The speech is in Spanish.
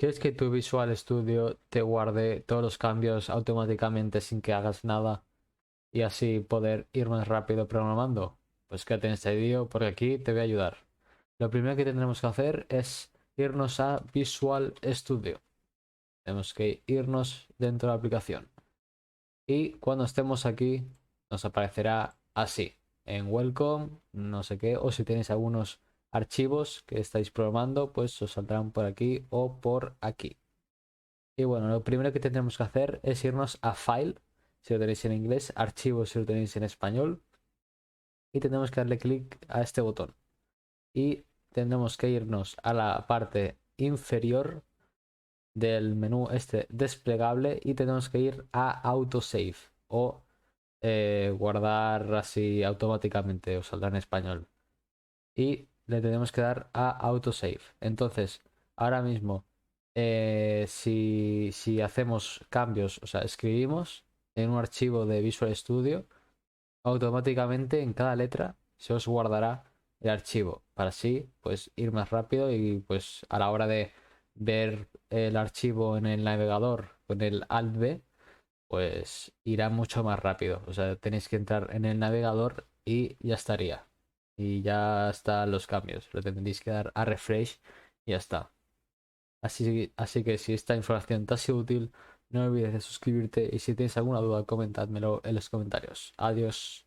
¿Quieres que tu Visual Studio te guarde todos los cambios automáticamente sin que hagas nada y así poder ir más rápido programando? Pues quédate en este vídeo porque aquí te voy a ayudar. Lo primero que tendremos que hacer es irnos a Visual Studio. Tenemos que irnos dentro de la aplicación. Y cuando estemos aquí nos aparecerá así, en Welcome, no sé qué, o si tenéis algunos archivos que estáis programando, pues os saldrán por aquí o por aquí. Y bueno, lo primero que tendremos que hacer es irnos a File, si lo tenéis en inglés, Archivos si lo tenéis en español, y tendremos que darle clic a este botón. Y tendremos que irnos a la parte inferior del menú este desplegable y tenemos que ir a Autosave o guardar así automáticamente, os saldrá en español. Y le tenemos que dar a Autosave. Entonces, ahora mismo, si hacemos cambios, o sea, escribimos en un archivo de Visual Studio, automáticamente en cada letra se os guardará el archivo para así pues ir más rápido y pues a la hora de ver el archivo en el navegador con el Alt B pues irá mucho más rápido. O sea, tenéis que entrar en el navegador y ya estaría. Y ya están los cambios. Lo tendréis que dar a refresh y ya está. Así que si esta información te ha sido útil, no olvides de suscribirte y si tienes alguna duda, comentádmelo en los comentarios. Adiós.